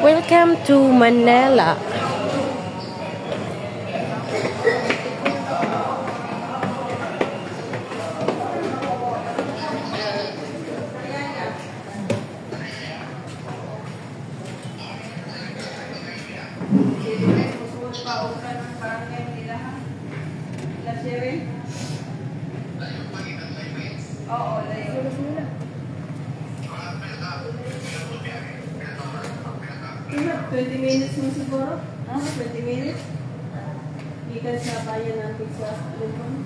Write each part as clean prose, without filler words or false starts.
Welcome to Manila. Ina, 20 minutes mo siguro? 20 minutes? Ikan sa bayan natin sa Limon.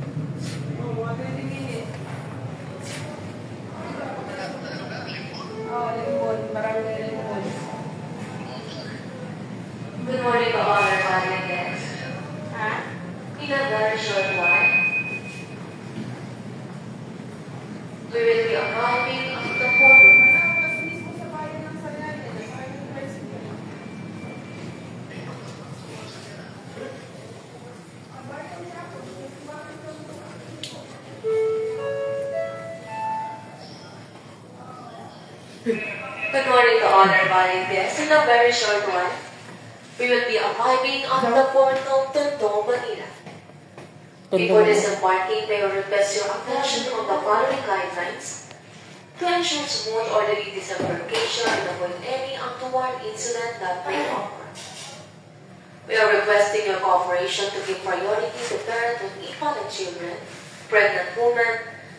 Mga 20 minutes. Limon. Marami Limon. Good morning to all our family guests. In a very short while, we will be arriving at the port. Good morning to all our valued guests. In a very short while, we will be arriving at the port of Tondo, Manila. Before disembarking, may I request your attention on the following guidelines to ensure smooth orderly disembarkation and avoid any untoward incident that may occur. We are requesting your cooperation to give priority to parents with infant children, pregnant women,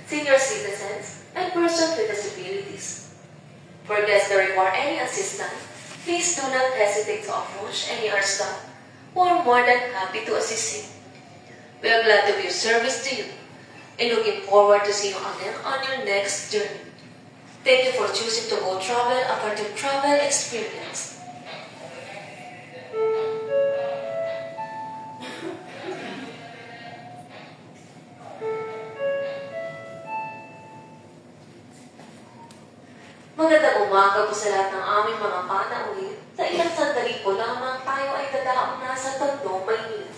senior citizens, and persons with disabilities. For guests that require any assistance, please do not hesitate to approach any of our staff who are more than happy to assist you. We are glad to be of service to you and looking forward to seeing you again on your next journey. Thank you for choosing to go travel after the travel experience. Magandang umaga po sa lahat ng aming mga panauhin. Sa ilang sandali po lamang tayo ay dadaong na sa Tondo, Maynila.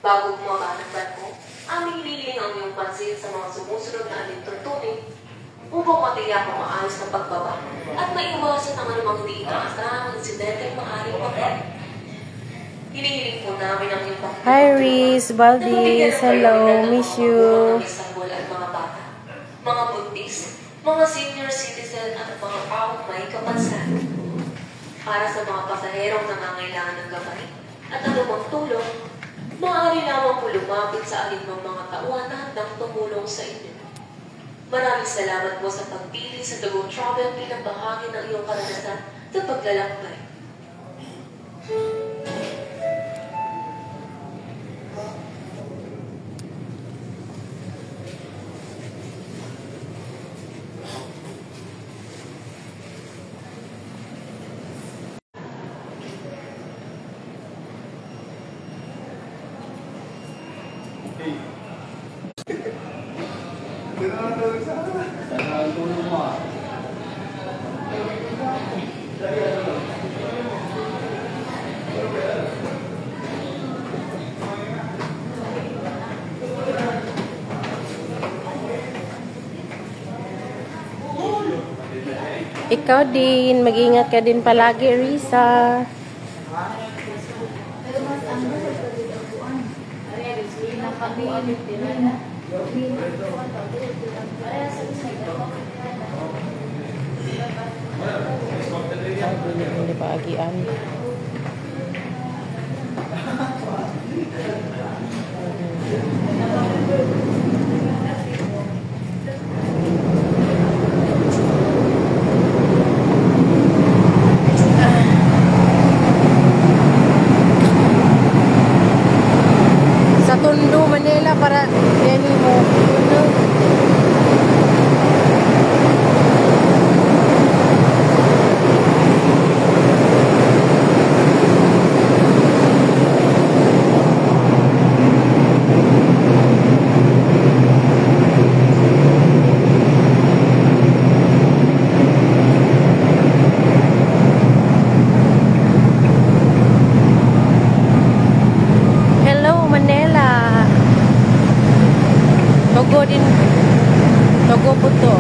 Bago bumaba ng barko, aming hinihiling ang iyong pansin sa mga sumusunod na alintuntunin upang matiyak ang maayos na pagbaba at maiwasan ang anumang hindi inaasahang insidente maaaring mangyari. Hinihiling po namin ang iyong pakikinig. Hi Riz, Valdez, hello, miss you. Mga bata, mga buntis, mga senior citizen at mga taong may kapansanan. Para sa mga pasaherong nangangailangan ng gabay at anumang tulong, maaari lamang po lumapit sa alinmang mga tauhan na handang tumulong sa inyo. Maraming salamat po sa pagpili sa The Go Travel bilang bahagi ng iyong karanasan sa paglalakbay. Ikaw din, mag-ingat ka din palagi, Risa. Hindi paagian. Sa Tondo, Manila para yan mo. din. Togo po to.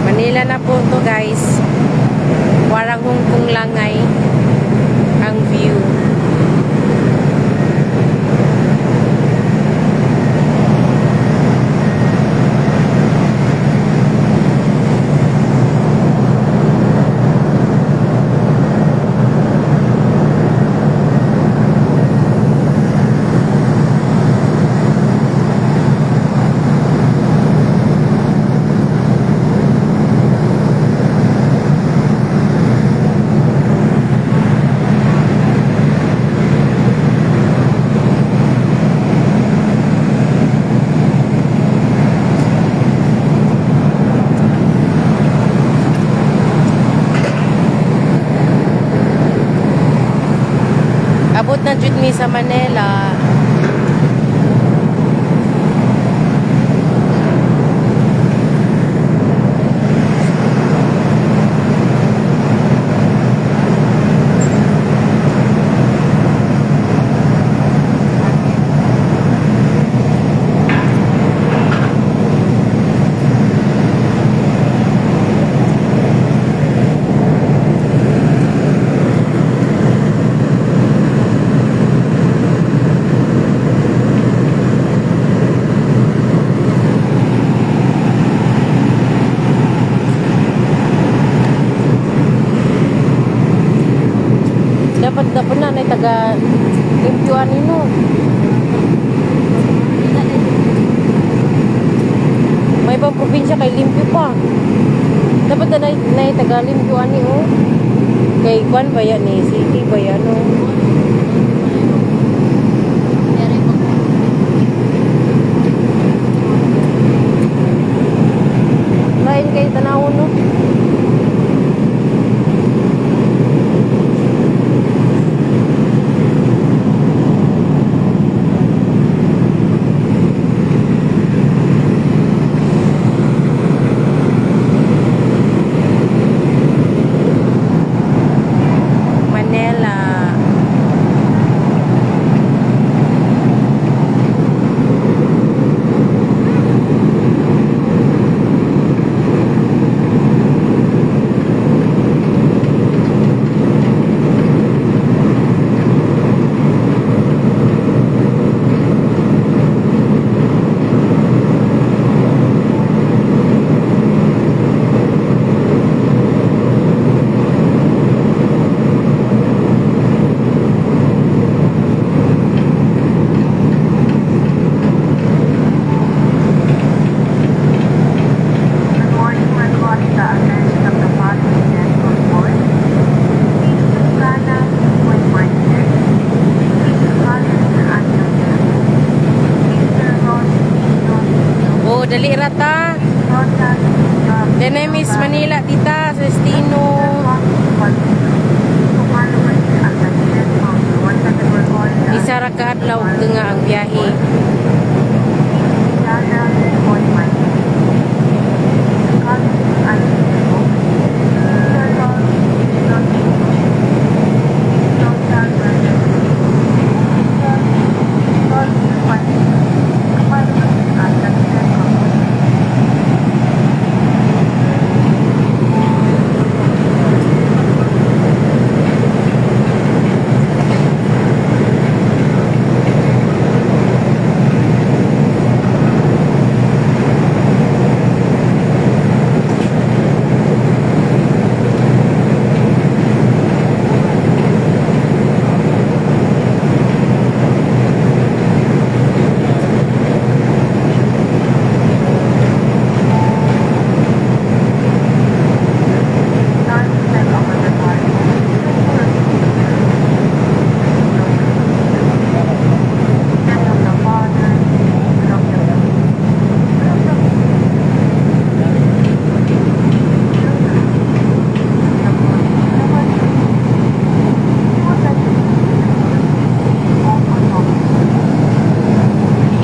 Manila na po to guys. Parang Hong Kong langay ang view. Abot na jud mi sa Manila. Dapat na taga limpyuan nino. May ibang probinsya kay limpyo pa. Dapat na taga limpyuan ni oh. Kay kwan ba yan ni city ba yan oh. Lain kay tanawon no. Dali rata. Denemis Manila tita, Sestino. Isa ra ka adlaw nga ang biyahe.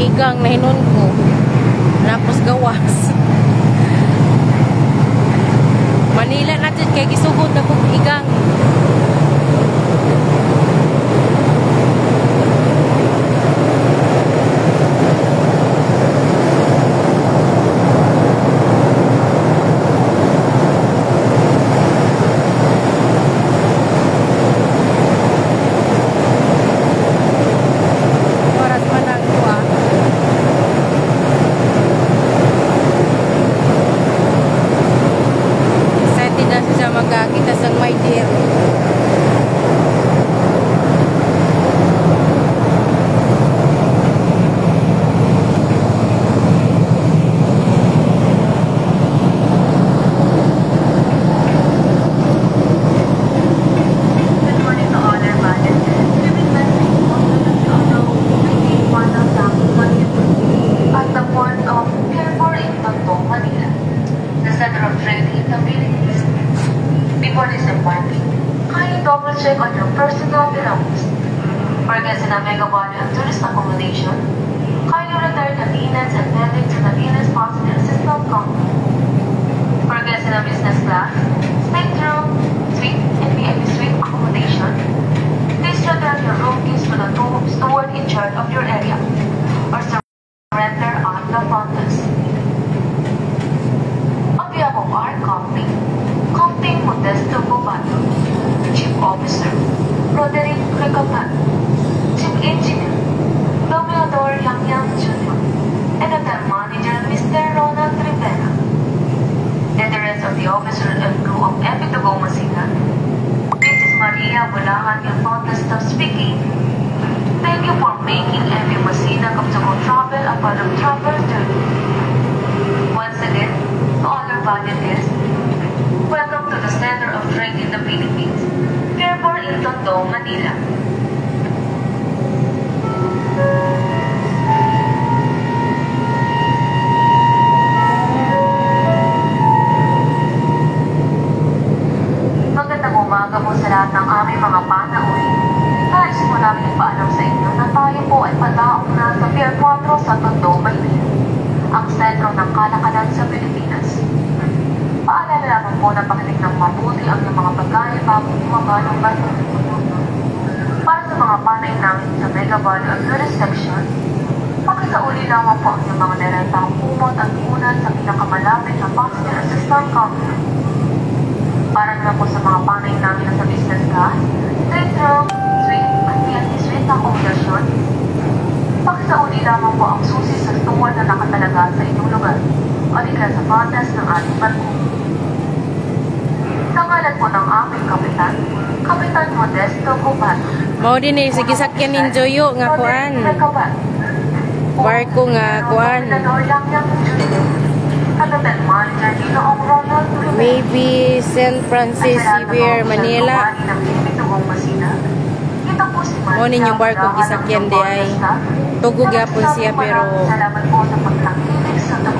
Igang na hinon ko. Tapos gawas. Manila natin kay gisugod na kong igang. disembarking, kindly double check on your personal belongings. For guests in a mega body and tourist accommodation, kindly return the linens and bedding to the linens passenger assistant counter. For guests in a business class, stateroom, suite, and VIP suite accommodation, please return your room keys to the steward in charge of your area or surrender at the front desk. On behalf of our company, Captain Modesto Bobato, Chief Officer Roderick Recapat, Chief Engineer Dominador Yang Jr., and Hotel Manager Mr. Ronald Rivera, and the rest of the officers and crew of Epitago Masina, this is Maria Bulacan, your founder staff speaking. Thank you for making MV Masina Kapsago Travel a part of travel journey. Once again, to all our valued guests, welcome to the Center of Drink in the Philippines, Fairborn in Tondo, Manila. Magandang umaga po sa lahat ng aming mga panauhin. Nais po namin ipaalam sa inyo na tayo po ay pataong na sa Pier 4 sa Tondo, Maynila, ang sentro ng kalakalan sa Pilipinas. Paalala lamang po na pakinig ng mabuti ang iyong mga bagay bago bumaba ng bato. Para sa mga panay namin sa Mega Valley of Tourist Section, pakisauli lamang po ang iyong mga nirentang kumot at unan sa pinakamalapit na passenger assistant counter. Para naman po sa mga panay namin na sa business class, trade room, suite, at VIP suite na accommodation, pakisauli lamang po ang susi sa steward na nakatalaga sa inyong lugar o di kaya sa front desk ng ating barko. Sa ngalan po ng aming kapitan, Kapitan Modesto Bobato. Mao din eh, sige sakyan ni Joyo nga kuan. Barko nga kuan. Maybe San Francisco, Xavier, Manila. Mao nin yung barko gisakyan di ay tugog yapon siya pero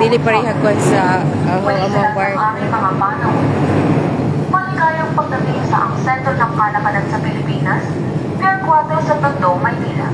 dili parehag kuan sa among barko. Maligayang pagdating sa ang sentro ng kalakalan sa Pilipinas, Pier 4 sa Tondo, Maynila.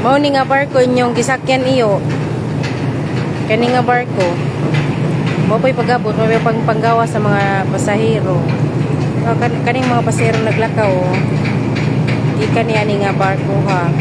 Mao ni nga barko inyong gisakyan iyo. Kani nga barko. Mao pay pagabot, mao pay panggawa sa mga pasahero. Kaning mga pasahero naglakaw. Di kani ani nga barko ha.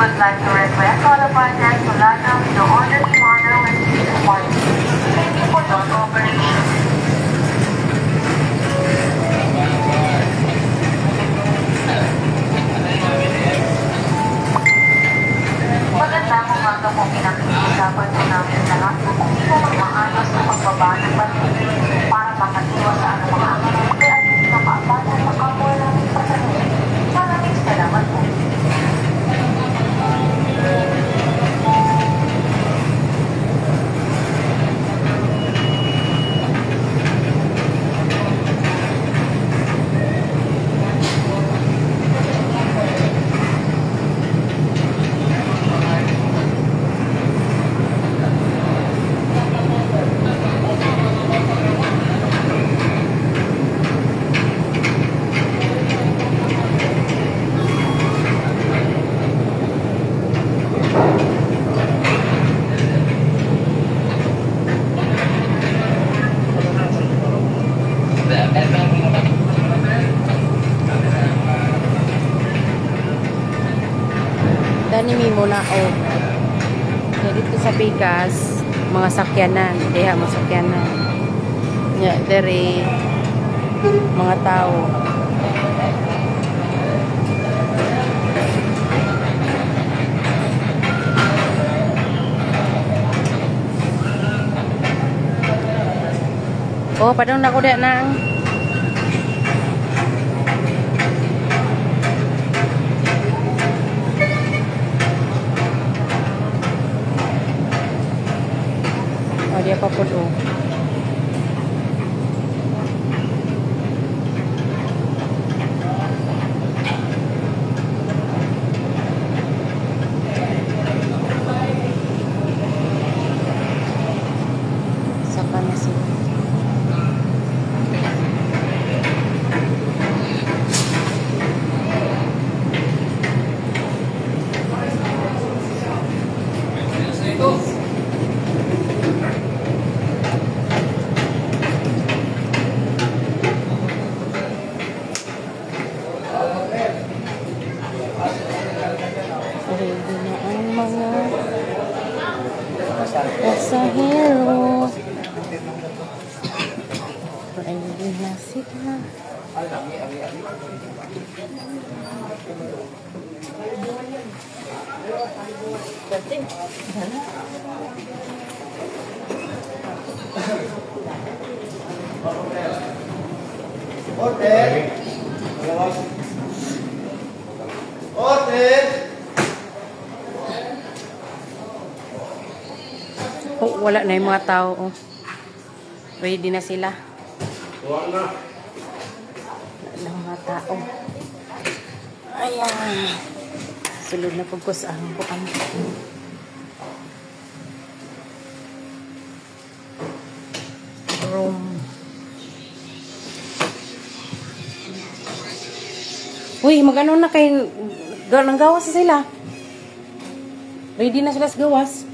would like to request all the partners to log out in the orderly manner when seated parking. Thank you for your cooperation. Magandang umaga po, pinag-iusapan po namin lahat kung hindi mo maayos na pagbaba ng bandit para makatiwas sa anumang aksidente at hindi makaabala sa kapwa namin pasahero. Maraming salamat po. Danimi muna o. Dito sa Pikas, mga sakyanan, diha mga sakyanan. Ya, dari mga tao. Oh, padung na ko dia nang. Oh, dia pa pud oh. Saka na sila. Ready na ang mga pasahero. Ready na sila. Order! Order! Oh, wala na yung mga tao. Oh. Ready na sila. Wala na mga tao. Ayan. Sulod na pagkos ang bukan. Room. Uy, magano na kay nang gawas na sila. Ready na sila sa gawas.